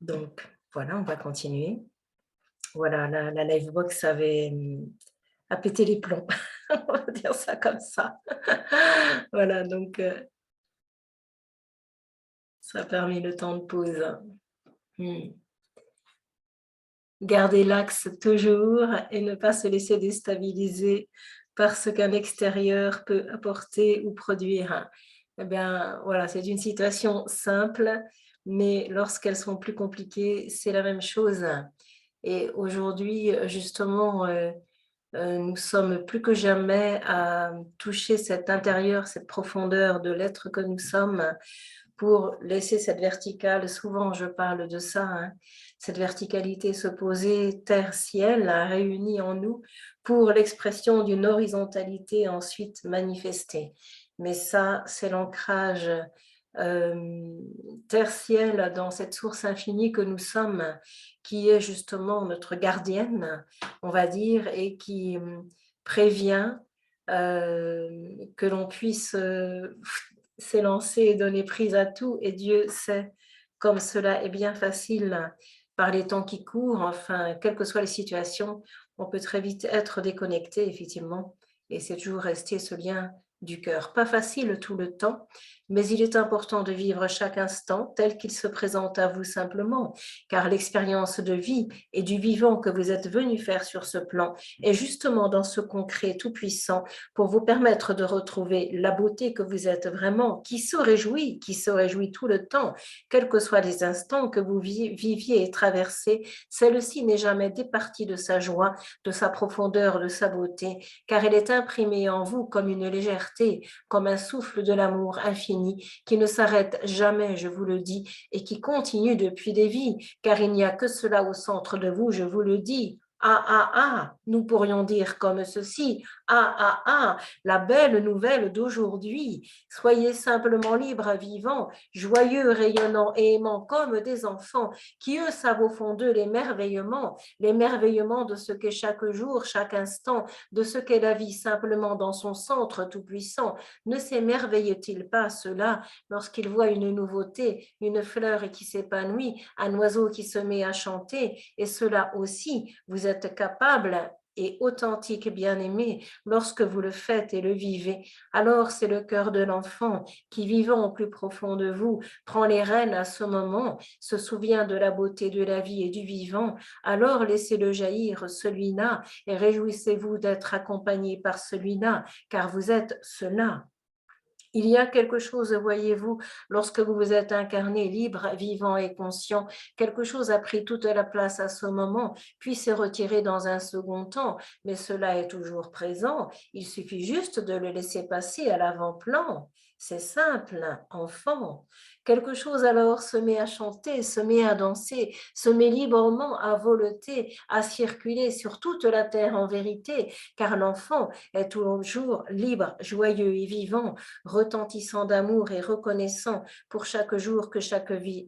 Donc, voilà, on va continuer. Voilà, la Livebox a pété les plombs. On va dire ça comme ça. Voilà, donc ça a permis le temps de pause. Mmh. Garder l'axe toujours et ne pas se laisser déstabiliser par ce qu'un extérieur peut apporter ou produire. Eh bien, voilà, c'est une situation simple, mais lorsqu'elles sont plus compliquées, c'est la même chose. Et aujourd'hui, justement, nous sommes plus que jamais à toucher cet intérieur, cette profondeur de l'être que nous sommes pour laisser cette verticale, souvent je parle de ça, hein, cette verticalité se poser terre-ciel, réunie en nous, pour l'expression d'une horizontalité ensuite manifestée. Mais ça, c'est l'ancrage terre-ciel dans cette source infinie que nous sommes, qui est justement notre gardienne, on va dire, et qui prévient que l'on puisse s'élancer et donner prise à tout, et Dieu sait comme cela est bien facile par les temps qui courent, enfin, quelles que soient les situations, on peut très vite être déconnecté, effectivement, et c'est toujours rester ce lien du cœur. Pas facile tout le temps, mais il est important de vivre chaque instant tel qu'il se présente à vous simplement, car l'expérience de vie et du vivant que vous êtes venu faire sur ce plan est justement dans ce concret tout-puissant pour vous permettre de retrouver la beauté que vous êtes vraiment, qui se réjouit tout le temps, quels que soient les instants que vous viviez et traversez, celle-ci n'est jamais départie de sa joie, de sa profondeur, de sa beauté, car elle est imprimée en vous comme une légèreté, comme un souffle de l'amour infini qui ne s'arrête jamais, je vous le dis, et qui continue depuis des vies, car il n'y a que cela au centre de vous, je vous le dis. Ah, ah, ah, nous pourrions dire comme ceci, ah, ah, ah, la belle nouvelle d'aujourd'hui. Soyez simplement libres, vivants, joyeux, rayonnants et aimants comme des enfants qui, eux, savent au fond d'eux l'émerveillement de ce qu'est chaque jour, chaque instant, de ce qu'est la vie simplement dans son centre tout-puissant. Ne s'émerveille-t-il pas cela lorsqu'il voit une nouveauté, une fleur qui s'épanouit, un oiseau qui se met à chanter, et cela aussi, vous êtes capable et authentique, bien-aimé, lorsque vous le faites et le vivez. Alors c'est le cœur de l'enfant qui, vivant au plus profond de vous, prend les rênes à ce moment, se souvient de la beauté de la vie et du vivant. Alors laissez-le jaillir, celui-là, et réjouissez-vous d'être accompagné par celui-là, car vous êtes cela. Il y a quelque chose, voyez-vous, lorsque vous vous êtes incarné, libre, vivant et conscient, quelque chose a pris toute la place à ce moment, puis s'est retiré dans un second temps, mais cela est toujours présent. Il suffit juste de le laisser passer à l'avant-plan. C'est simple, enfant. Quelque chose alors se met à chanter, se met à danser, se met librement à voleter, à circuler sur toute la terre en vérité, car l'enfant est toujours libre, joyeux et vivant, retentissant d'amour et reconnaissant pour chaque jour que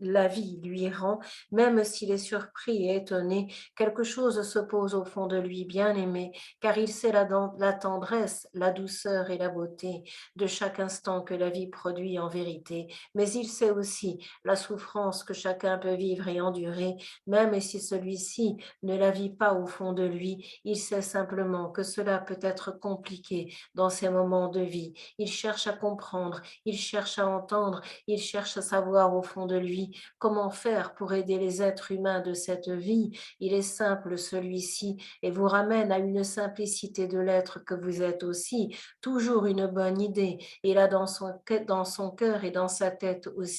la vie lui rend, même s'il est surpris et étonné, quelque chose se pose au fond de lui, bien-aimé, car il sait la tendresse, la douceur et la beauté de chaque instant que la vie produit en vérité, mais il sait aussi la souffrance que chacun peut vivre et endurer, même si celui-ci ne la vit pas au fond de lui, il sait simplement que cela peut être compliqué dans ces moments de vie. Il cherche à comprendre, il cherche à entendre, il cherche à savoir au fond de lui comment faire pour aider les êtres humains de cette vie. Il est simple celui-ci et vous ramène à une simplicité de l'être que vous êtes aussi, toujours une bonne idée. Il a dans son cœur et dans sa tête aussi.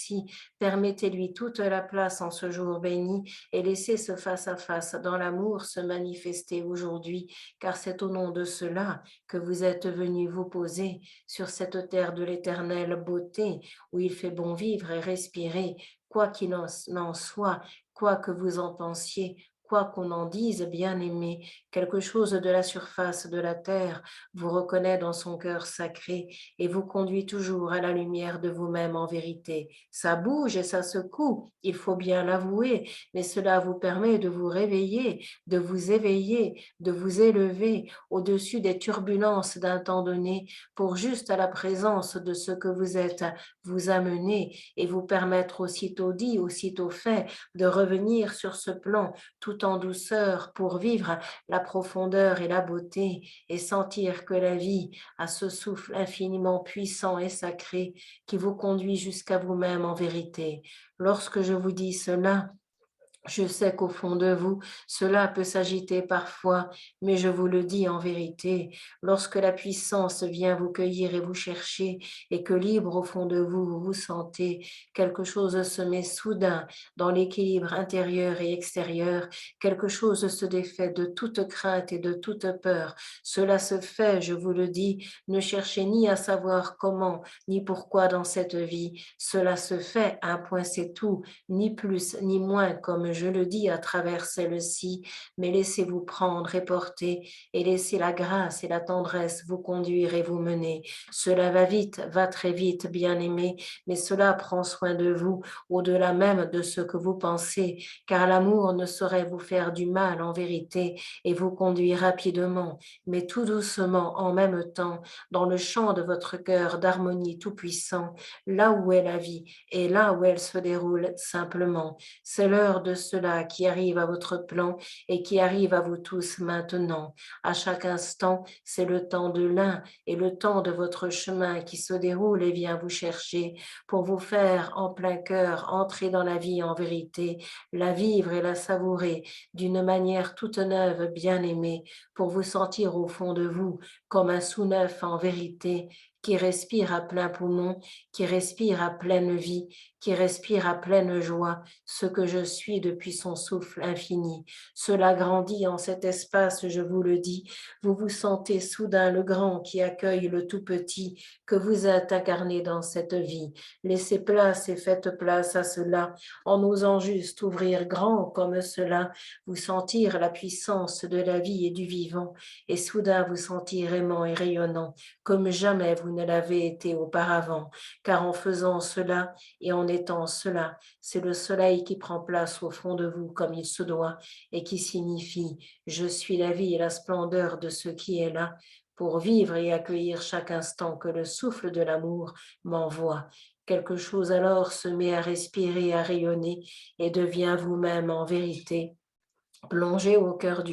Permettez-lui toute la place en ce jour béni et laissez ce face-à-face dans l'amour se manifester aujourd'hui, car c'est au nom de cela que vous êtes venu vous poser sur cette terre de l'éternelle beauté où il fait bon vivre et respirer, quoi qu'il en soit, quoi que vous en pensiez, Quoi qu'on en dise, bien-aimé, quelque chose de la surface de la terre vous reconnaît dans son cœur sacré et vous conduit toujours à la lumière de vous-même en vérité. Ça bouge et ça secoue, il faut bien l'avouer, mais cela vous permet de vous réveiller, de vous éveiller, de vous élever au-dessus des turbulences d'un temps donné pour juste à la présence de ce que vous êtes vous amener et vous permettre aussitôt dit, aussitôt fait de revenir sur ce plan tout en douceur pour vivre la profondeur et la beauté et sentir que la vie a ce souffle infiniment puissant et sacré qui vous conduit jusqu'à vous-même en vérité. Lorsque je vous dis cela, je sais qu'au fond de vous, cela peut s'agiter parfois, mais je vous le dis en vérité, lorsque la puissance vient vous cueillir et vous chercher, et que libre au fond de vous, vous vous sentez, quelque chose se met soudain dans l'équilibre intérieur et extérieur, quelque chose se défait de toute crainte et de toute peur. Cela se fait, je vous le dis, ne cherchez ni à savoir comment, ni pourquoi dans cette vie. Cela se fait, un point c'est tout, ni plus ni moins, comme je le dis à travers celle-ci, mais laissez-vous prendre et porter, et laissez la grâce et la tendresse vous conduire et vous mener. Cela va vite, va très vite, bien-aimé, mais cela prend soin de vous, au-delà même de ce que vous pensez, car l'amour ne saurait vous faire du mal en vérité et vous conduire rapidement, mais tout doucement en même temps, dans le champ de votre cœur d'harmonie tout-puissant, là où est la vie et là où elle se déroule simplement. C'est l'heure de cela qui arrive à votre plan et qui arrive à vous tous maintenant. À chaque instant, c'est le temps de l'un et le temps de votre chemin qui se déroule et vient vous chercher pour vous faire en plein cœur entrer dans la vie en vérité, la vivre et la savourer d'une manière toute neuve, bien aimée, pour vous sentir au fond de vous comme un sous-neuf en vérité qui respire à plein poumon, qui respire à pleine vie, qui respire à pleine joie, ce que je suis depuis son souffle infini. Cela grandit en cet espace, je vous le dis. Vous vous sentez soudain le grand qui accueille le tout petit que vous êtes incarné dans cette vie. Laissez place et faites place à cela en osant juste ouvrir grand comme cela, vous sentir la puissance de la vie et du vivant et soudain vous sentir aimant et rayonnant comme jamais vous ne l'avez été auparavant, car en faisant cela et en étant cela, c'est le soleil qui prend place au fond de vous comme il se doit et qui signifie je suis la vie et la splendeur de ce qui est là pour vivre et accueillir chaque instant que le souffle de l'amour m'envoie. Quelque chose alors se met à respirer, à rayonner et devient vous-même en vérité plongé au cœur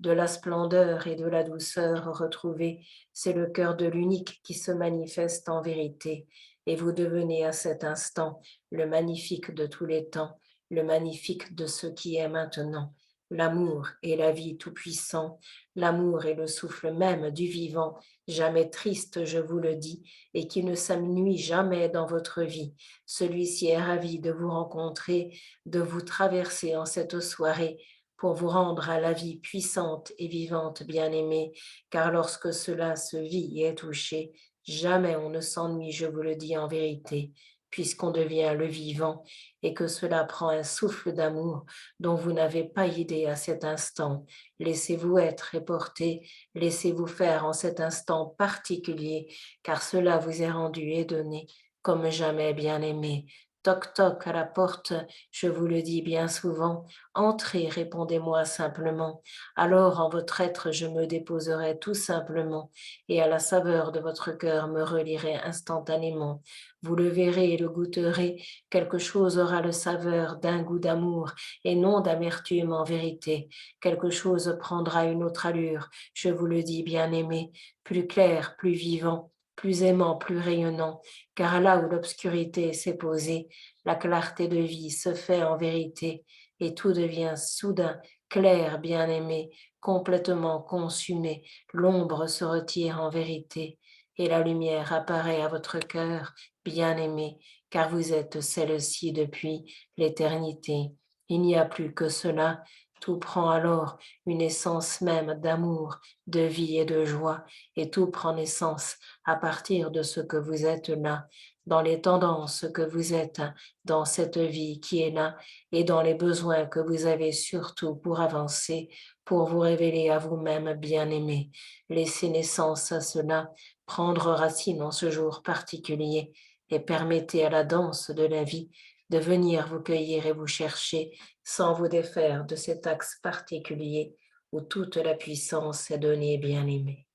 de la splendeur et de la douceur retrouvée, c'est le cœur de l'unique qui se manifeste en vérité. Et vous devenez à cet instant le magnifique de tous les temps, le magnifique de ce qui est maintenant. L'amour est la vie tout-puissant, l'amour est le souffle même du vivant, jamais triste, je vous le dis, et qui ne s'amenuit jamais dans votre vie. Celui-ci est ravi de vous rencontrer, de vous traverser en cette soirée pour vous rendre à la vie puissante et vivante, bien-aimée, car lorsque cela se vit et est touché, jamais on ne s'ennuie, je vous le dis en vérité, puisqu'on devient le vivant et que cela prend un souffle d'amour dont vous n'avez pas idée à cet instant. Laissez-vous être et porter, laissez-vous faire en cet instant particulier, car cela vous est rendu et donné comme jamais bien-aimé. Toc toc à la porte, je vous le dis bien souvent, entrez, répondez-moi simplement. Alors en votre être je me déposerai tout simplement, et à la saveur de votre cœur me relierai instantanément. Vous le verrez et le goûterez, quelque chose aura le saveur d'un goût d'amour et non d'amertume en vérité. Quelque chose prendra une autre allure, je vous le dis bien aimé, plus clair, plus vivant, plus aimant, plus rayonnant, car là où l'obscurité s'est posée, la clarté de vie se fait en vérité et tout devient soudain clair, bien-aimé, complètement consumé. L'ombre se retire en vérité et la lumière apparaît à votre cœur, bien-aimé, car vous êtes celle-ci depuis l'éternité. Il n'y a plus que cela, Tout prend alors une essence même d'amour, de vie et de joie, et tout prend naissance à partir de ce que vous êtes là, dans les tendances que vous êtes, dans cette vie qui est là, et dans les besoins que vous avez surtout pour avancer, pour vous révéler à vous-même bien-aimé. Laissez naissance à cela, prendre racine en ce jour particulier, et permettez à la danse de la vie de venir vous cueillir et vous chercher sans vous défaire de cet axe particulier où toute la puissance est donnée bien-aimé.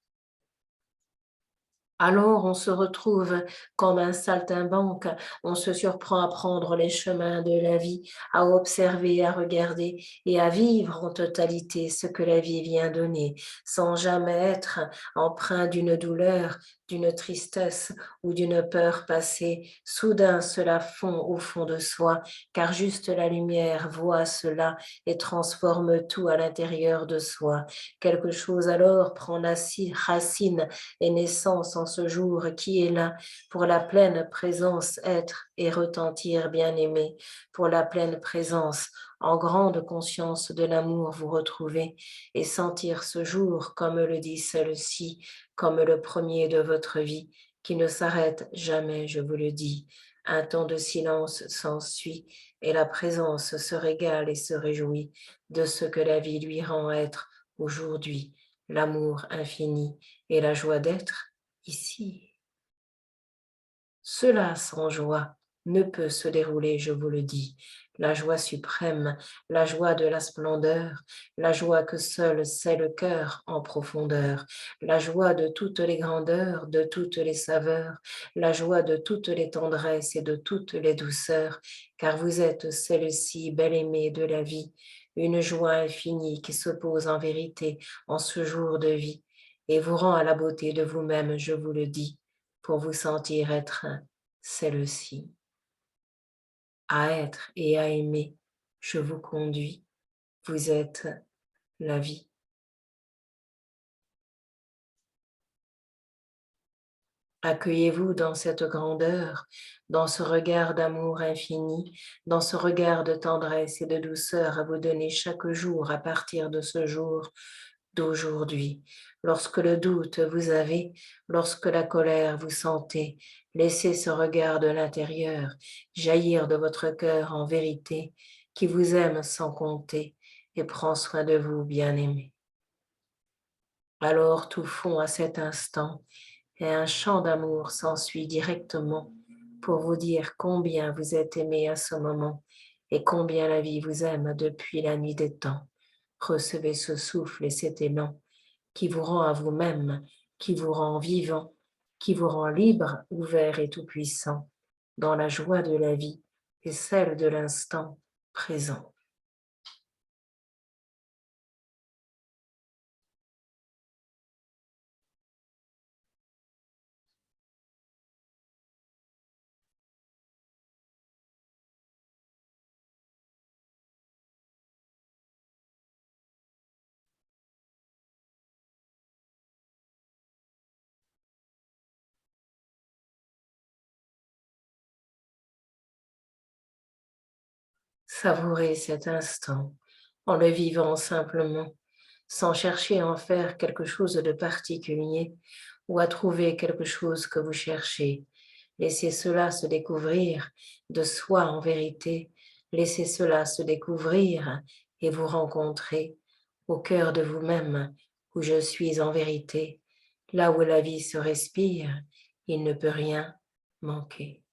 Alors on se retrouve comme un saltimbanque, on se surprend à prendre les chemins de la vie, à observer, à regarder et à vivre en totalité ce que la vie vient donner, sans jamais être empreint d'une douleur, d'une tristesse ou d'une peur passée. Soudain cela fond au fond de soi, car juste la lumière voit cela et transforme tout à l'intérieur de soi. Quelque chose alors prend racine et naissance en ce jour qui est là pour la pleine présence être et retentir bien-aimé, pour la pleine présence en grande conscience de l'amour vous retrouver et sentir ce jour, comme le dit celle-ci, comme le premier de votre vie, qui ne s'arrête jamais, je vous le dis. Un temps de silence s'ensuit et la présence se régale et se réjouit de ce que la vie lui rend être aujourd'hui, l'amour infini et la joie d'être ici. Cela sans joie ne peut se dérouler, je vous le dis. La joie suprême, la joie de la splendeur, la joie que seul sait le cœur en profondeur, la joie de toutes les grandeurs, de toutes les saveurs, la joie de toutes les tendresses et de toutes les douceurs, car vous êtes celle-ci, belle aimée de la vie, une joie infinie qui se pose en vérité en ce jour de vie et vous rend à la beauté de vous-même, je vous le dis, pour vous sentir être celle-ci. À être et à aimer, je vous conduis. Vous êtes la vie. Accueillez-vous dans cette grandeur, dans ce regard d'amour infini, dans ce regard de tendresse et de douceur à vous donner chaque jour à partir de ce jour d'aujourd'hui. Lorsque le doute vous avez, lorsque la colère vous sentez, laissez ce regard de l'intérieur jaillir de votre cœur en vérité, qui vous aime sans compter et prend soin de vous, bien-aimé. Alors tout fond à cet instant et un chant d'amour s'ensuit directement pour vous dire combien vous êtes aimé à ce moment et combien la vie vous aime depuis la nuit des temps. Recevez ce souffle et cet élan qui vous rend à vous-même, qui vous rend vivant, qui vous rend libre, ouvert et tout-puissant, dans la joie de la vie et celle de l'instant présent. Savourez cet instant en le vivant simplement, sans chercher à en faire quelque chose de particulier ou à trouver quelque chose que vous cherchez. Laissez cela se découvrir de soi en vérité. Laissez cela se découvrir et vous rencontrer au cœur de vous-même où je suis en vérité. Là où la vie se respire, il ne peut rien manquer.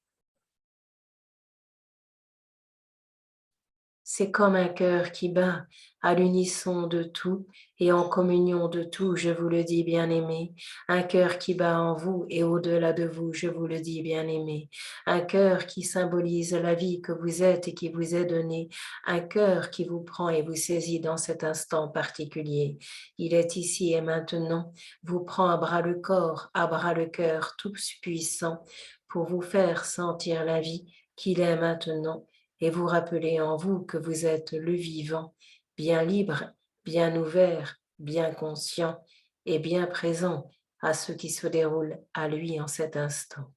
C'est comme un cœur qui bat à l'unisson de tout et en communion de tout, je vous le dis bien-aimé. Un cœur qui bat en vous et au-delà de vous, je vous le dis bien-aimé. Un cœur qui symbolise la vie que vous êtes et qui vous est donnée. Un cœur qui vous prend et vous saisit dans cet instant particulier. Il est ici et maintenant, vous prend à bras le corps, à bras le cœur, tout puissant, pour vous faire sentir la vie qu'il est maintenant et vous rappelez en vous que vous êtes le vivant, bien libre, bien ouvert, bien conscient et bien présent à ce qui se déroule à lui en cet instant.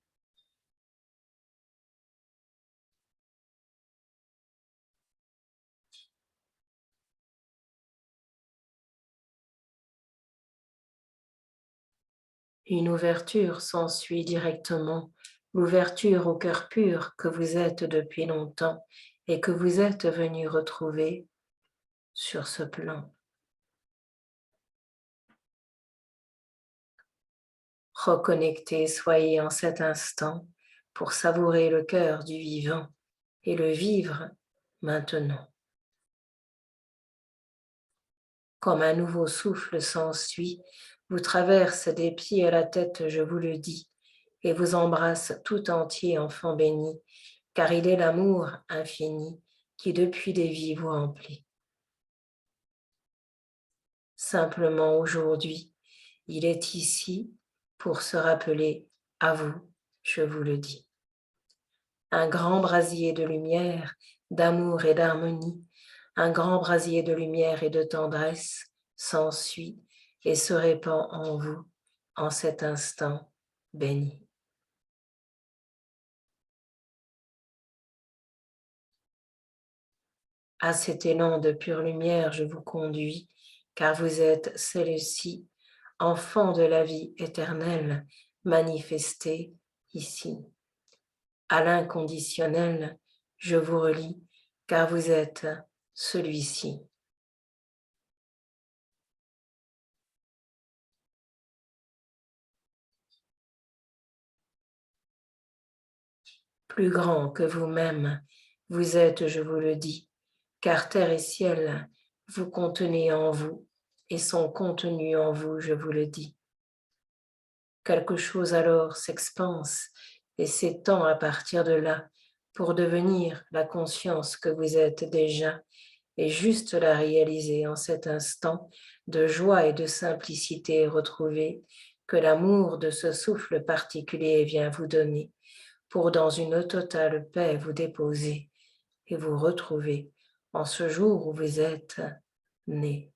Une ouverture s'ensuit directement, l'ouverture au cœur pur que vous êtes depuis longtemps et que vous êtes venu retrouver sur ce plan. Reconnectez, soyez en cet instant pour savourer le cœur du vivant et le vivre maintenant. Comme un nouveau souffle s'ensuit, vous traverse des pieds à la tête, je vous le dis, et vous embrasse tout entier, enfant béni, car il est l'amour infini qui depuis des vies vous remplit. Simplement aujourd'hui, il est ici pour se rappeler à vous, je vous le dis. Un grand brasier de lumière, d'amour et d'harmonie, un grand brasier de lumière et de tendresse s'ensuit et se répand en vous en cet instant béni. À cet élan de pure lumière, je vous conduis, car vous êtes celle-ci, enfant de la vie éternelle, manifestée ici. À l'inconditionnel, je vous relie, car vous êtes celui-ci. Plus grand que vous-même, vous êtes, je vous le dis, car terre et ciel vous contenez en vous et sont contenus en vous, je vous le dis. Quelque chose alors s'expanse et s'étend à partir de là pour devenir la conscience que vous êtes déjà et juste la réaliser en cet instant de joie et de simplicité retrouvée que l'amour de ce souffle particulier vient vous donner pour dans une totale paix vous déposer et vous retrouver en ce jour où vous êtes né.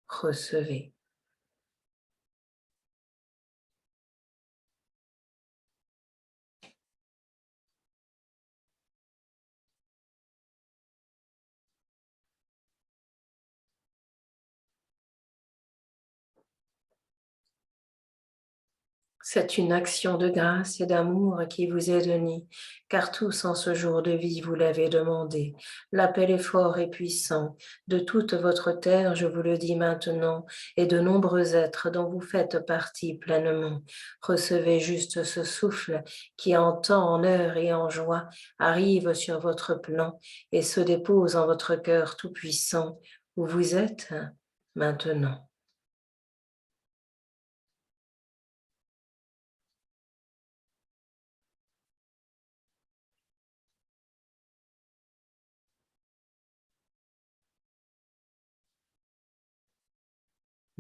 Recevez. C'est une action de grâce et d'amour qui vous est donnée, car tous en ce jour de vie vous l'avez demandé. L'appel est fort et puissant. De toute votre terre, je vous le dis maintenant, et de nombreux êtres dont vous faites partie pleinement. Recevez juste ce souffle qui en temps, en heure et en joie arrive sur votre plan et se dépose en votre cœur tout-puissant où vous êtes maintenant.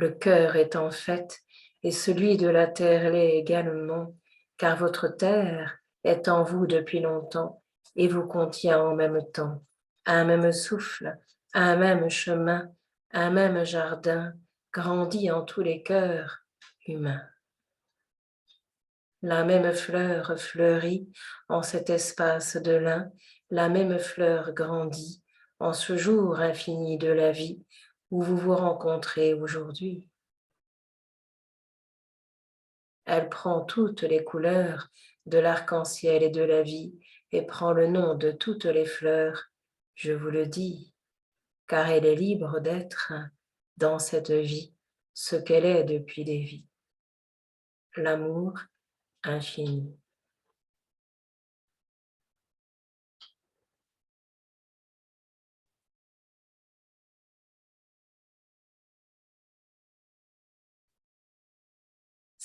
Le cœur est en fait, et celui de la terre l'est également, car votre terre est en vous depuis longtemps et vous contient en même temps, un même souffle, un même chemin, un même jardin, grandit en tous les cœurs humains. La même fleur fleurit en cet espace de lin, la même fleur grandit en ce jour infini de la vie où vous vous rencontrez aujourd'hui. Elle prend toutes les couleurs de l'arc-en-ciel et de la vie et prend le nom de toutes les fleurs, je vous le dis, car elle est libre d'être dans cette vie ce qu'elle est depuis des vies, l'amour infini.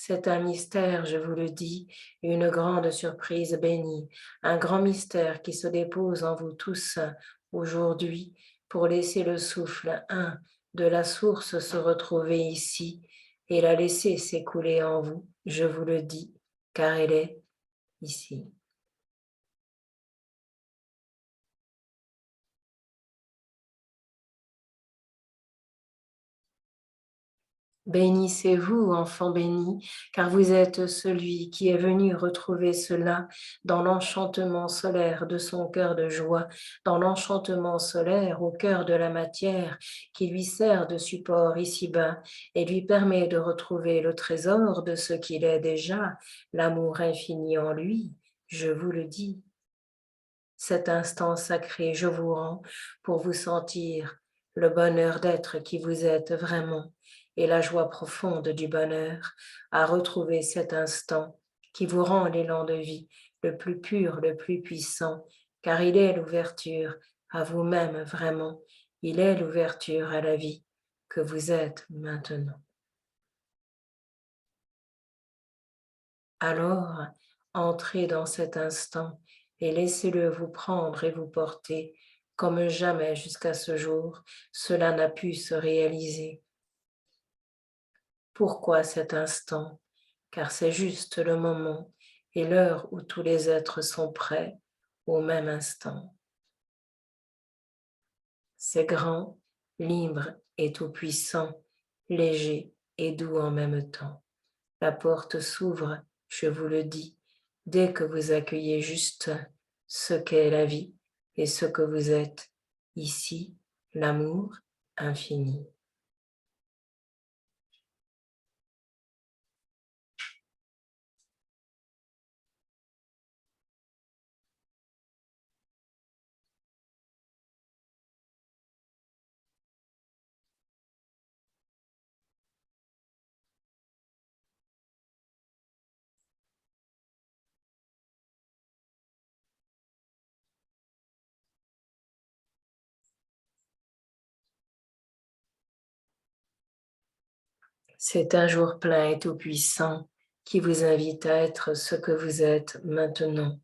C'est un mystère, je vous le dis, une grande surprise bénie, un grand mystère qui se dépose en vous tous aujourd'hui pour laisser le souffle de la source se retrouver ici et la laisser s'écouler en vous, je vous le dis, car elle est ici. Bénissez-vous, enfant béni, car vous êtes celui qui est venu retrouver cela dans l'enchantement solaire de son cœur de joie, dans l'enchantement solaire au cœur de la matière qui lui sert de support ici-bas et lui permet de retrouver le trésor de ce qu'il est déjà, l'amour infini en lui, je vous le dis. Cet instant sacré, je vous rends pour vous sentir le bonheur d'être qui vous êtes vraiment et la joie profonde du bonheur à retrouver cet instant qui vous rend l'élan de vie le plus pur, le plus puissant, car il est l'ouverture à vous-même vraiment, il est l'ouverture à la vie que vous êtes maintenant. Alors, entrez dans cet instant et laissez-le vous prendre et vous porter comme jamais jusqu'à ce jour cela n'a pu se réaliser. Pourquoi cet instant? Car c'est juste le moment et l'heure où tous les êtres sont prêts au même instant. C'est grand, libre et tout-puissant, léger et doux en même temps. La porte s'ouvre, je vous le dis, dès que vous accueillez juste ce qu'est la vie et ce que vous êtes, ici, l'amour infini. C'est un jour plein et tout-puissant qui vous invite à être ce que vous êtes maintenant.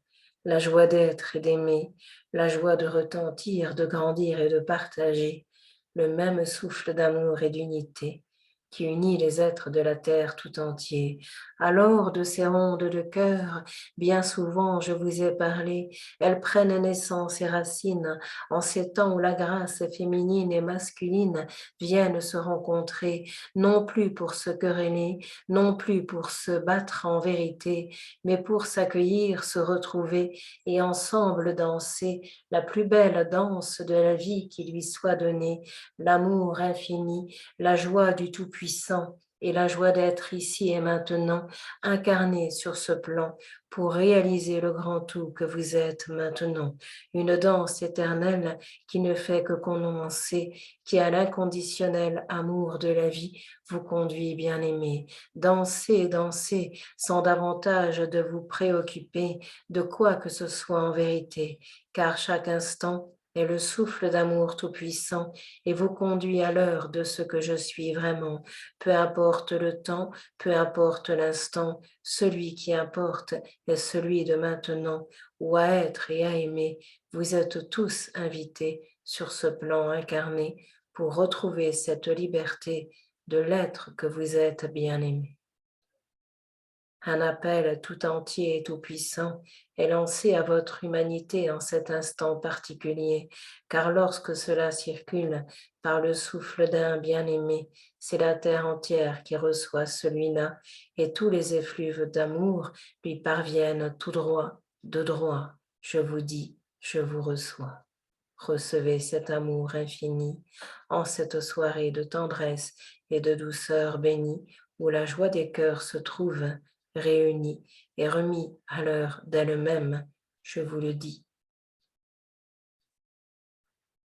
La joie d'être et d'aimer, la joie de retentir, de grandir et de partager le même souffle d'amour et d'unité qui unit les êtres de la terre tout entier. Alors de ces ondes de cœur, bien souvent je vous ai parlé, elles prennent naissance et racines en ces temps où la grâce féminine et masculine viennent se rencontrer, non plus pour se quereller, non plus pour se battre en vérité, mais pour s'accueillir, se retrouver et ensemble danser la plus belle danse de la vie qui lui soit donnée, l'amour infini, la joie du Tout-Puissant et la joie d'être ici et maintenant incarné sur ce plan pour réaliser le grand tout que vous êtes maintenant. Une danse éternelle qui ne fait que commencer, qui a l'inconditionnel amour de la vie vous conduit, bien-aimé. Dansez, dansez, sans davantage de vous préoccuper de quoi que ce soit en vérité, car chaque instant est le souffle d'amour tout-puissant et vous conduit à l'heure de ce que je suis vraiment. Peu importe le temps, peu importe l'instant, celui qui importe est celui de maintenant, où à être et à aimer, vous êtes tous invités sur ce plan incarné pour retrouver cette liberté de l'être que vous êtes bien-aimé. Un appel tout entier et tout-puissant est lancé à votre humanité en cet instant particulier, car lorsque cela circule par le souffle d'un bien-aimé, c'est la terre entière qui reçoit celui-là et tous les effluves d'amour lui parviennent tout droit, de droit. Je vous dis, je vous reçois. Recevez cet amour infini en cette soirée de tendresse et de douceur bénie où la joie des cœurs se trouve réunis et remis à l'heure d'elle-même, je vous le dis.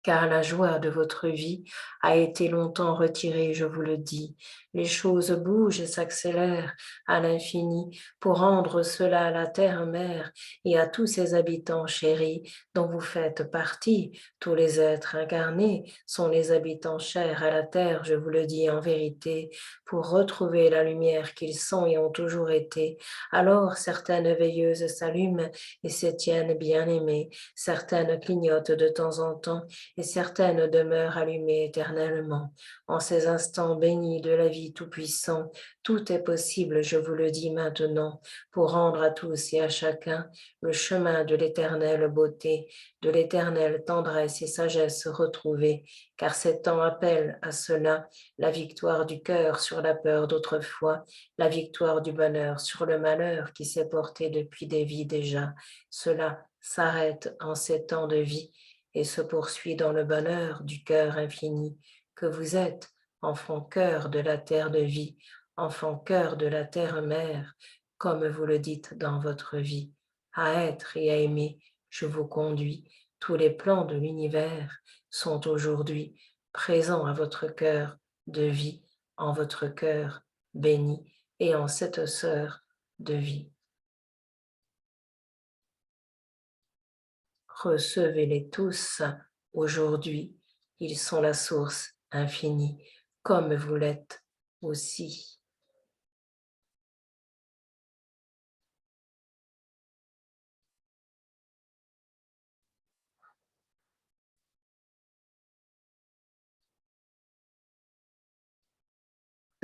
Car la joie de votre vie a été longtemps retirée, je vous le dis. Les choses bougent et s'accélèrent à l'infini pour rendre cela à la terre-mère et à tous ses habitants chéris dont vous faites partie. Tous les êtres incarnés sont les habitants chers à la terre, je vous le dis en vérité, pour retrouver la lumière qu'ils sont et ont toujours été. Alors certaines veilleuses s'allument et se tiennent bien aimées, certaines clignotent de temps en temps et certaines demeurent allumées éternellement. En ces instants bénis de la vie Tout-Puissant, tout est possible, je vous le dis maintenant, pour rendre à tous et à chacun le chemin de l'éternelle beauté, de l'éternelle tendresse et sagesse retrouvée, car ces temps appellent à cela la victoire du cœur sur la peur d'autrefois, la victoire du bonheur sur le malheur qui s'est porté depuis des vies déjà. Cela s'arrête en ces temps de vie et se poursuit dans le bonheur du cœur infini que vous êtes, enfant cœur de la terre de vie, enfant cœur de la terre-mère, comme vous le dites dans votre vie. À être et à aimer, je vous conduis. Tous les plans de l'univers sont aujourd'hui présents à votre cœur de vie, en votre cœur béni et en cette sœur de vie. Recevez-les tous aujourd'hui, ils sont la source infinie, comme vous l'êtes aussi.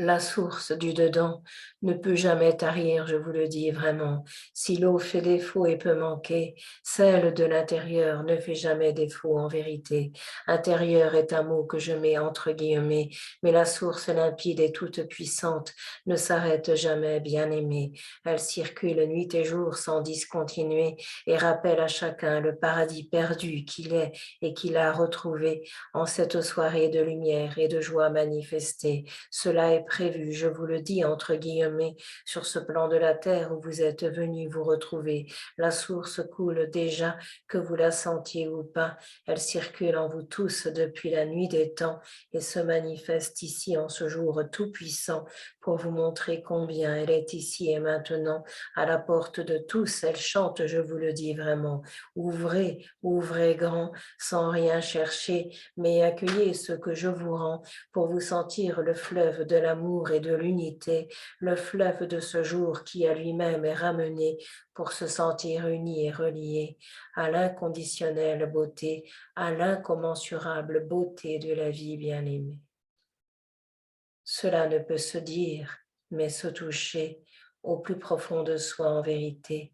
La source du dedans ne peut jamais tarir, je vous le dis vraiment. Si l'eau fait défaut et peut manquer, celle de l'intérieur ne fait jamais défaut en vérité. Intérieur est un mot que je mets entre guillemets, mais la source limpide et toute puissante ne s'arrête jamais, bien-aimée. Elle circule nuit et jour sans discontinuer et rappelle à chacun le paradis perdu qu'il est et qu'il a retrouvé en cette soirée de lumière et de joie manifestée. Cela est prévu, je vous le dis entre guillemets, sur ce plan de la terre où vous êtes venus vous retrouver. La source coule déjà, que vous la sentiez ou pas. Elle circule en vous tous depuis la nuit des temps et se manifeste ici en ce jour tout-puissant pour vous montrer combien elle est ici et maintenant à la porte de tous. Elle chante, je vous le dis vraiment. Ouvrez, ouvrez grand, sans rien chercher, mais accueillez ce que je vous rends pour vous sentir le fleuve de l'amour et de l'unité, le fleuve de ce jour qui à lui-même est ramené pour se sentir uni et relié à l'inconditionnelle beauté, à l'incommensurable beauté de la vie bien-aimée. Cela ne peut se dire, mais se toucher au plus profond de soi en vérité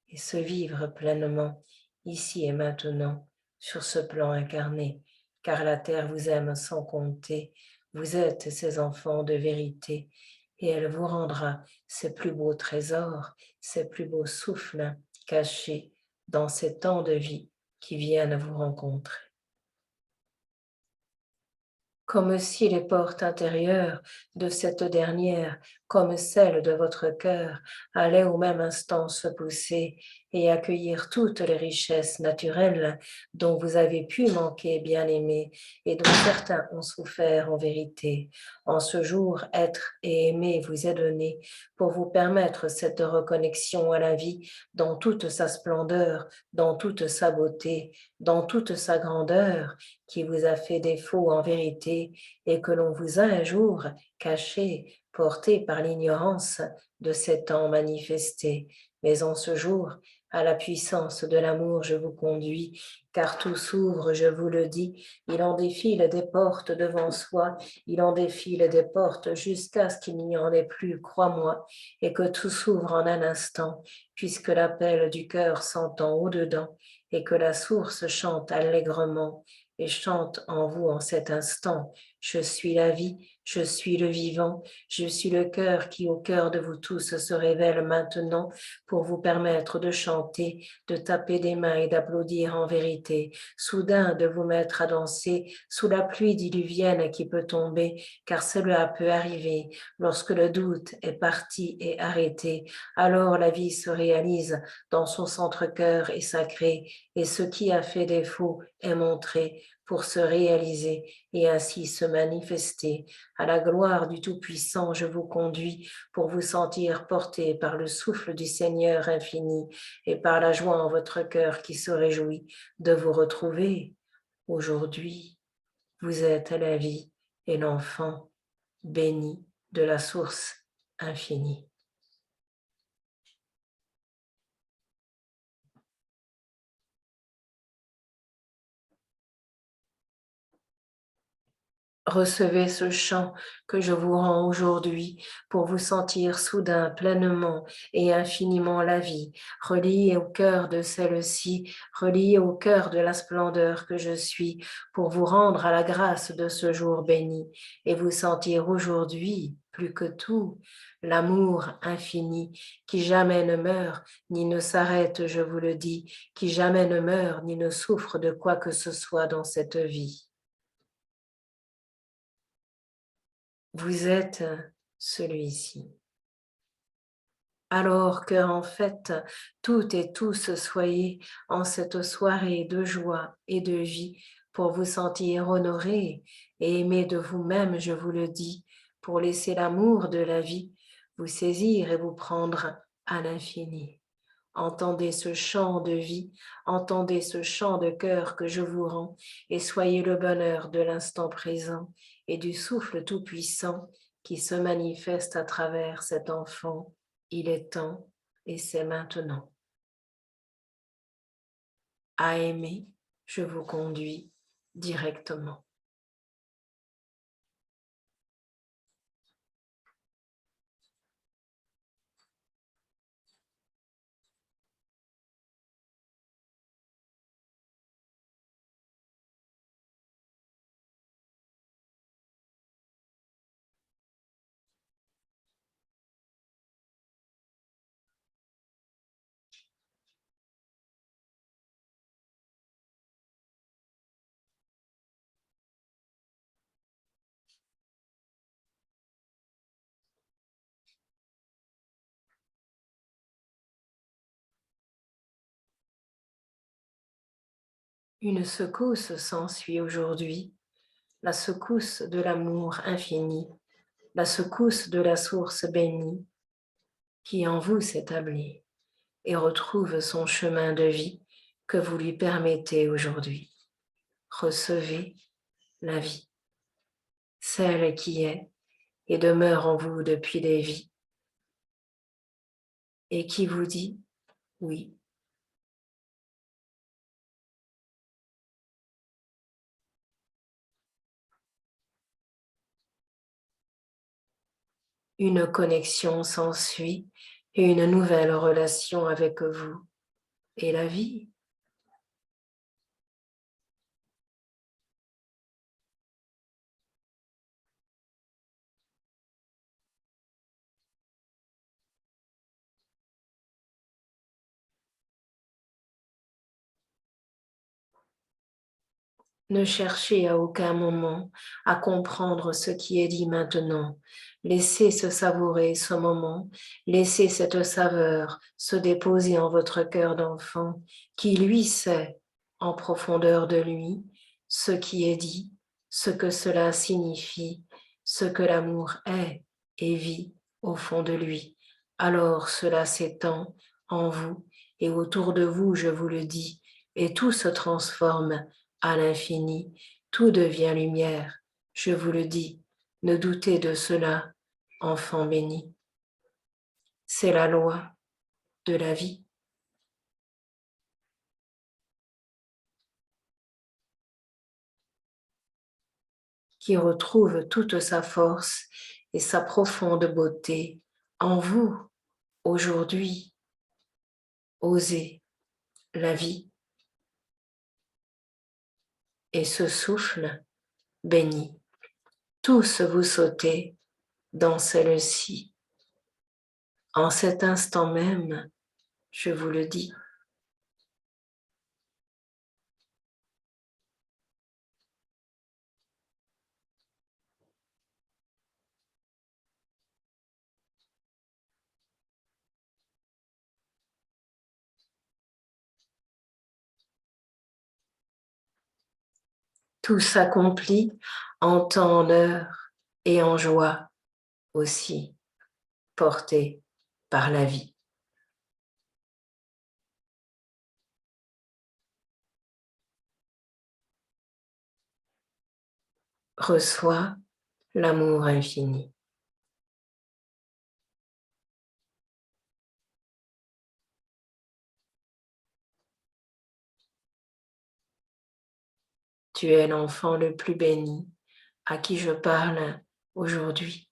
et se vivre pleinement ici et maintenant sur ce plan incarné, car la terre vous aime sans compter, vous êtes ses enfants de vérité et elle vous rendra ses plus beaux trésors, ses plus beaux souffles cachés dans ces temps de vie qui viennent vous rencontrer. Comme si les portes intérieures de cette dernière, comme celles de votre cœur, allaient au même instant se pousser et accueillir toutes les richesses naturelles dont vous avez pu manquer, bien-aimés, et dont certains ont souffert en vérité. En ce jour, être et aimer vous est donné pour vous permettre cette reconnexion à la vie dans toute sa splendeur, dans toute sa beauté, dans toute sa grandeur, qui vous a fait défaut en vérité et que l'on vous a un jour caché, porté par l'ignorance de ces temps manifestés. Mais en ce jour, à la puissance de l'amour, je vous conduis, car tout s'ouvre, je vous le dis, il en défile des portes devant soi, il en défile des portes jusqu'à ce qu'il n'y en ait plus, crois-moi, et que tout s'ouvre en un instant, puisque l'appel du cœur s'entend au-dedans, et que la source chante allègrement et chante en vous en cet instant. Je suis la vie, je suis le vivant, je suis le cœur qui au cœur de vous tous se révèle maintenant pour vous permettre de chanter, de taper des mains et d'applaudir en vérité, soudain de vous mettre à danser sous la pluie diluvienne qui peut tomber, car cela peut arriver lorsque le doute est parti et arrêté. Alors la vie se réalise dans son centre-cœur et sacré, et ce qui a fait défaut est montré pour se réaliser et ainsi se manifester. À la gloire du Tout-Puissant, je vous conduis pour vous sentir porté par le souffle du Seigneur infini et par la joie en votre cœur qui se réjouit de vous retrouver. Aujourd'hui, vous êtes la vie et l'enfant béni de la source infinie. Recevez ce chant que je vous rends aujourd'hui pour vous sentir soudain pleinement et infiniment la vie, relié au cœur de celle-ci, relié au cœur de la splendeur que je suis, pour vous rendre à la grâce de ce jour béni et vous sentir aujourd'hui, plus que tout, l'amour infini qui jamais ne meurt ni ne s'arrête, je vous le dis, qui jamais ne meurt ni ne souffre de quoi que ce soit dans cette vie. Vous êtes celui-ci. Alors que, en fait, toutes et tous soyez en cette soirée de joie et de vie pour vous sentir honoré et aimé de vous-même, je vous le dis, pour laisser l'amour de la vie vous saisir et vous prendre à l'infini. Entendez ce chant de vie, entendez ce chant de cœur que je vous rends et soyez le bonheur de l'instant présent et du souffle tout-puissant qui se manifeste à travers cet enfant. Il est temps et c'est maintenant. À aimer, je vous conduis directement. Une secousse s'ensuit aujourd'hui, la secousse de l'amour infini, la secousse de la source bénie qui en vous s'établit et retrouve son chemin de vie que vous lui permettez aujourd'hui. Recevez la vie, celle qui est et demeure en vous depuis des vies et qui vous dit oui. Une connexion s'ensuit et une nouvelle relation avec vous et la vie. Ne cherchez à aucun moment à comprendre ce qui est dit maintenant. Laissez se savourer ce moment, laissez cette saveur se déposer en votre cœur d'enfant qui, lui, sait en profondeur de lui ce qui est dit, ce que cela signifie, ce que l'amour est et vit au fond de lui. Alors cela s'étend en vous et autour de vous, je vous le dis, et tout se transforme à l'infini, tout devient lumière. Je vous le dis, ne doutez de cela, enfant béni. C'est la loi de la vie. Qui retrouve toute sa force et sa profonde beauté en vous aujourd'hui. Osez la vie et ce souffle béni. Tous vous sautez dans celle-ci. En cet instant même, je vous le dis, tout s'accomplit en temps, en heure et en joie aussi, porté par la vie. Reçois l'amour infini. Tu es l'enfant le plus béni à qui je parle aujourd'hui.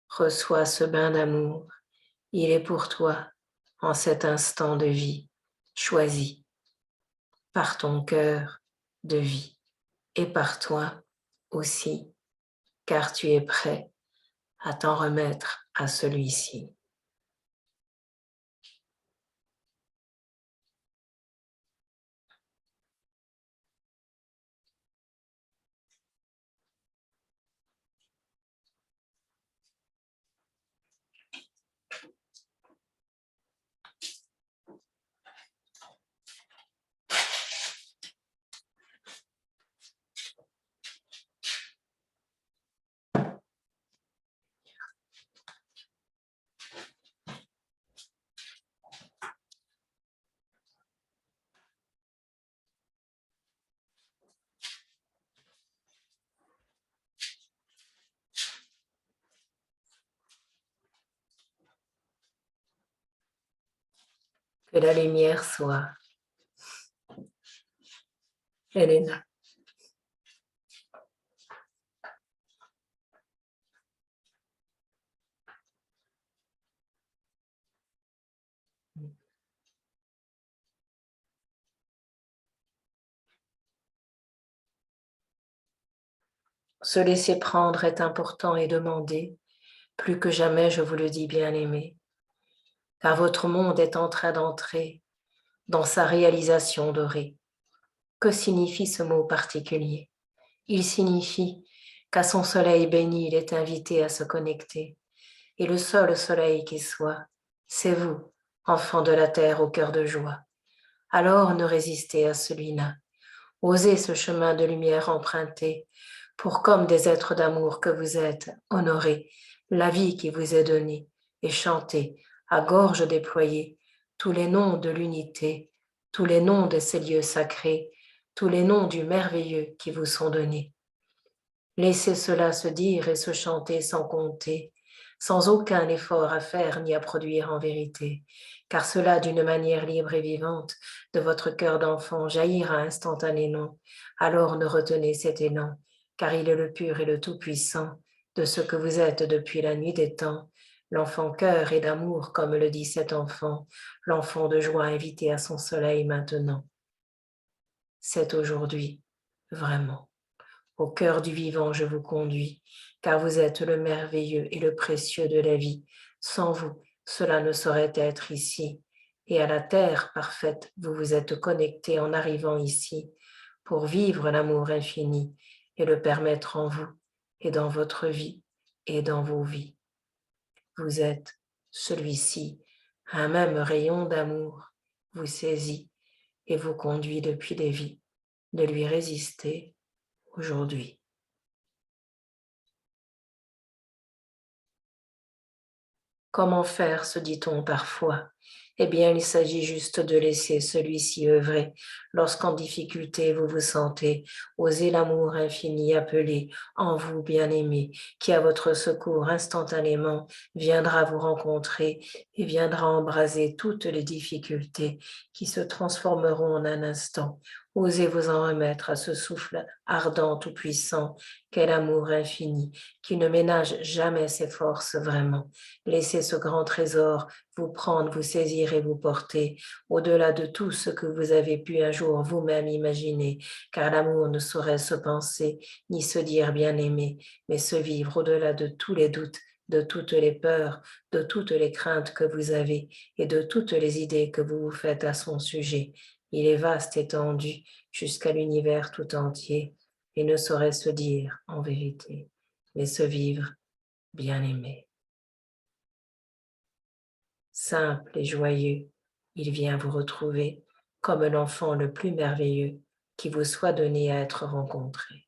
Reçois ce bain d'amour. Il est pour toi en cet instant de vie choisi par ton cœur de vie et par toi aussi, car tu es prêt à t'en remettre à celui-ci. Que la lumière soit. Elena. Se laisser prendre est important et demandé, plus que jamais je vous le dis bien-aimé, car votre monde est en train d'entrer dans sa réalisation dorée. Que signifie ce mot particulier? Il signifie qu'à son soleil béni, il est invité à se connecter. Et le seul soleil qui soit, c'est vous, enfants de la terre au cœur de joie. Alors ne résistez à celui-là. Osez ce chemin de lumière emprunté pour, comme des êtres d'amour que vous êtes, honorer la vie qui vous est donnée et chanter à gorge déployée tous les noms de l'unité, tous les noms de ces lieux sacrés, tous les noms du merveilleux qui vous sont donnés. Laissez cela se dire et se chanter sans compter, sans aucun effort à faire ni à produire en vérité, car cela d'une manière libre et vivante de votre cœur d'enfant jaillira instantanément. Alors ne retenez cet élan, car il est le pur et le tout-puissant de ce que vous êtes depuis la nuit des temps, l'enfant cœur et d'amour, comme le dit cet enfant, l'enfant de joie invité à son soleil maintenant. C'est aujourd'hui, vraiment. Au cœur du vivant, je vous conduis, car vous êtes le merveilleux et le précieux de la vie. Sans vous, cela ne saurait être ici. Et à la terre parfaite, vous vous êtes connectés en arrivant ici pour vivre l'amour infini et le permettre en vous et dans votre vie et dans vos vies. Vous êtes celui-ci, un même rayon d'amour vous saisit et vous conduit depuis des vies de lui résister aujourd'hui. Comment faire, se dit-on parfois? Eh bien, il s'agit juste de laisser celui-ci œuvrer. Lorsqu'en difficulté vous vous sentez, osez l'amour infini appelé en vous, bien-aimé, qui à votre secours instantanément viendra vous rencontrer et viendra embraser toutes les difficultés qui se transformeront en un instant. Osez vous en remettre à ce souffle ardent, tout-puissant, qu'est l'amour infini, qui ne ménage jamais ses forces vraiment. Laissez ce grand trésor vous prendre, vous saisir et vous porter au-delà de tout ce que vous avez pu un jour vous-même imaginer, car l'amour ne saurait se penser ni se dire bien-aimé, mais se vivre au-delà de tous les doutes, de toutes les peurs, de toutes les craintes que vous avez et de toutes les idées que vous vous faites à son sujet. Il est vaste, étendu, jusqu'à l'univers tout entier, et ne saurait se dire en vérité, mais se vivre bien-aimé. Simple et joyeux, il vient vous retrouver comme l'enfant le plus merveilleux qui vous soit donné à être rencontré.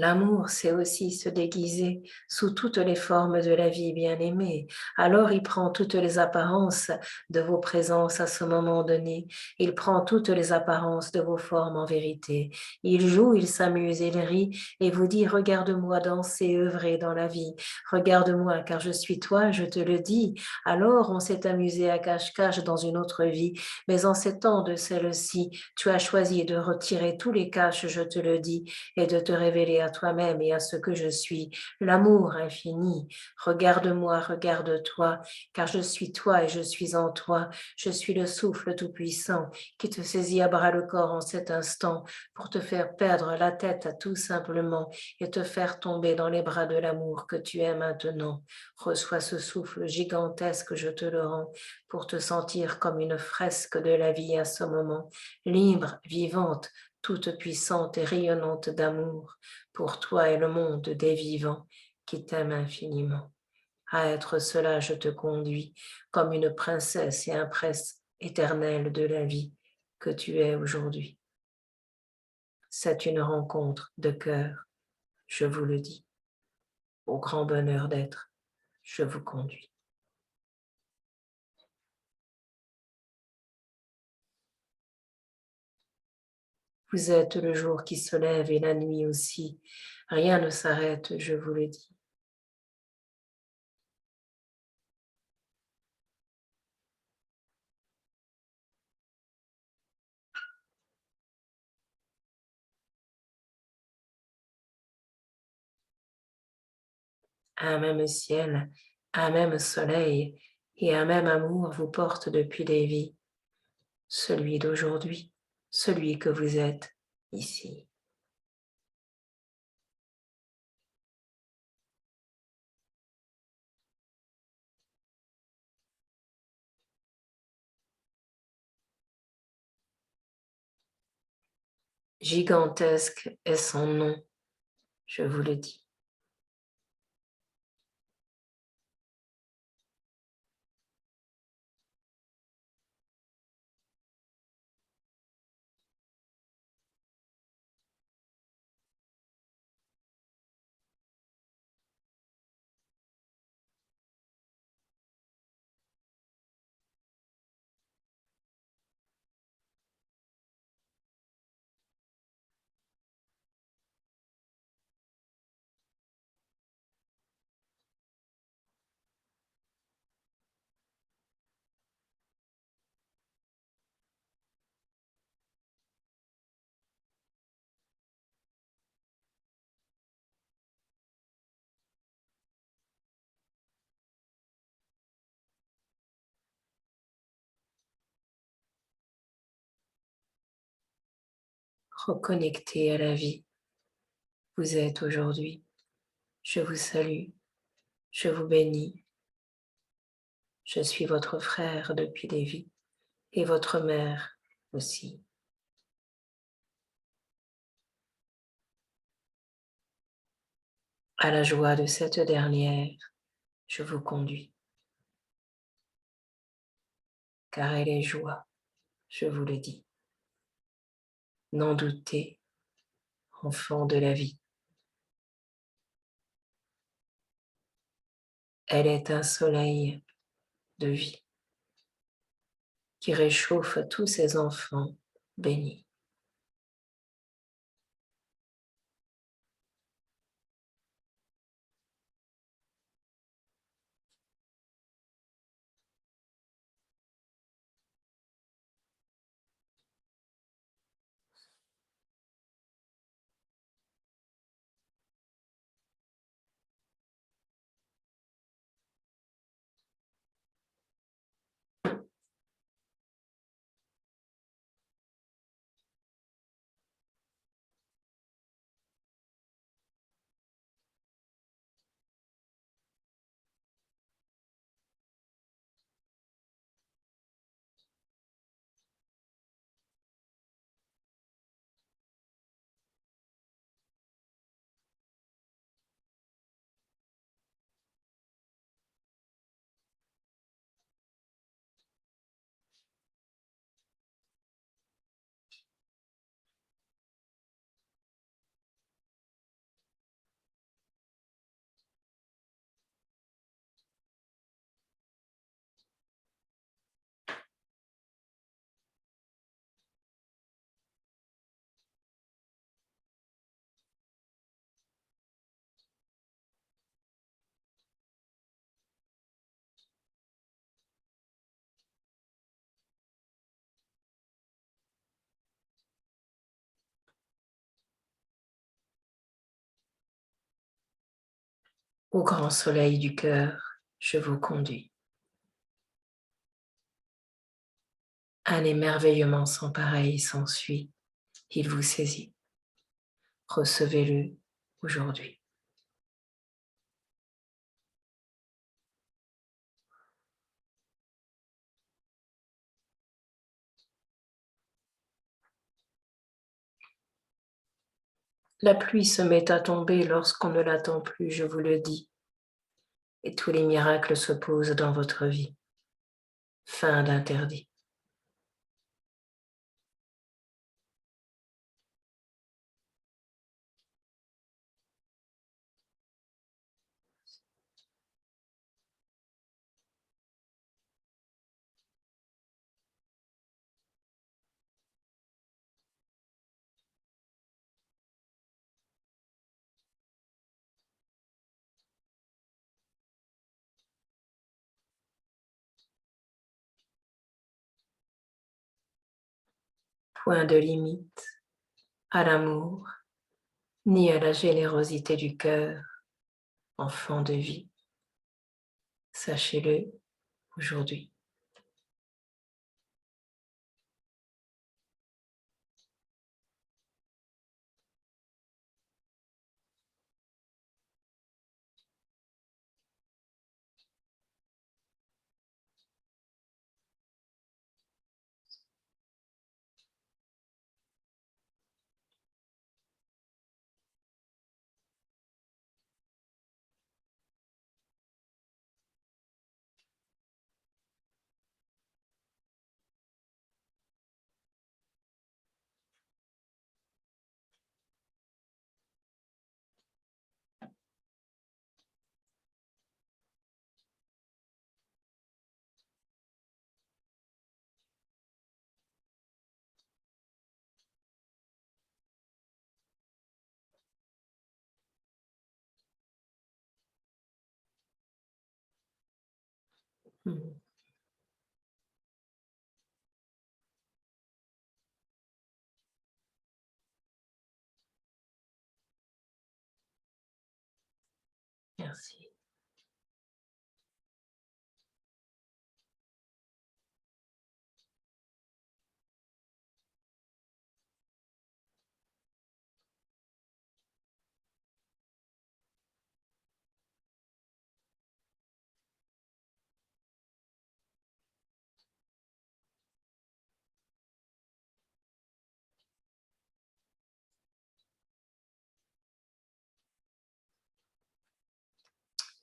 L'amour, c'est aussi se déguiser sous toutes les formes de la vie bien-aimée. Alors il prend toutes les apparences de vos présences à ce moment donné. Il prend toutes les apparences de vos formes en vérité. Il joue, il s'amuse, il rit et vous dit, regarde-moi danser, œuvrer dans la vie. Regarde-moi car je suis toi, je te le dis. Alors on s'est amusé à cache-cache dans une autre vie, mais en ces temps de celle-ci, tu as choisi de retirer tous les caches, je te le dis, et de te révéler à toi-même et à ce que je suis, l'amour infini. Regarde-moi, regarde-toi, car je suis toi et je suis en toi. Je suis le souffle tout-puissant qui te saisit à bras le corps en cet instant pour te faire perdre la tête tout simplement et te faire tomber dans les bras de l'amour que tu es maintenant. Reçois ce souffle gigantesque, je te le rends, pour te sentir comme une fresque de la vie à ce moment, libre, vivante, toute puissante et rayonnante d'amour pour toi et le monde des vivants qui t'aiment infiniment. À être cela, je te conduis comme une princesse et un prince éternel de la vie que tu es aujourd'hui. C'est une rencontre de cœur, je vous le dis. Au grand bonheur d'être, je vous conduis. Vous êtes le jour qui se lève et la nuit aussi. Rien ne s'arrête, je vous le dis. Un même ciel, un même soleil et un même amour vous portent depuis des vies, celui d'aujourd'hui, celui que vous êtes ici. Gigantesque est son nom, je vous le dis. Reconnecté à la vie, vous êtes aujourd'hui. Je vous salue, je vous bénis. Je suis votre frère depuis des vies et votre mère aussi. À la joie de cette dernière, je vous conduis, car elle est joie, je vous le dis. N'en doutez, enfant de la vie. Elle est un soleil de vie qui réchauffe tous ses enfants bénis. Au grand soleil du cœur, je vous conduis. Un émerveillement sans pareil s'ensuit, il vous saisit. Recevez-le aujourd'hui. La pluie se met à tomber lorsqu'on ne l'attend plus, je vous le dis, et tous les miracles se posent dans votre vie. Fin d'interdit. Point de limite à l'amour, ni à la générosité du cœur, enfant de vie. Sachez-le aujourd'hui. Merci.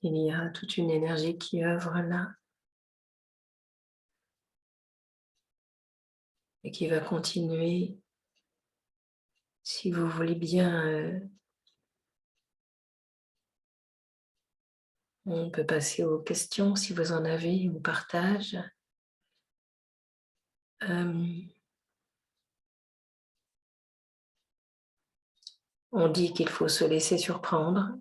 Il y a toute une énergie qui œuvre là et qui va continuer. Si vous voulez bien, on peut passer aux questions si vous en avez ou partage. On dit qu'il faut se laisser surprendre.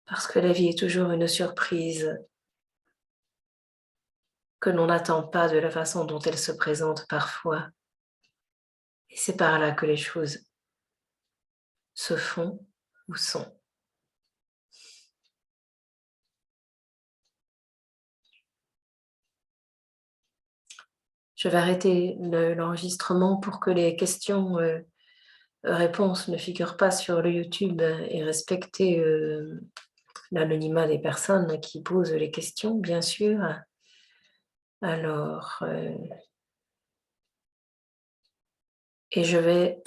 Parce que la vie est toujours une surprise que l'on n'attend pas de la façon dont elle se présente parfois. Et c'est par là que les choses se font ou sont. Je vais arrêter l'enregistrement pour que les questions-réponses ne figurent pas sur le YouTube et respecter l'anonymat des personnes qui posent les questions, bien sûr. Alors, et je vais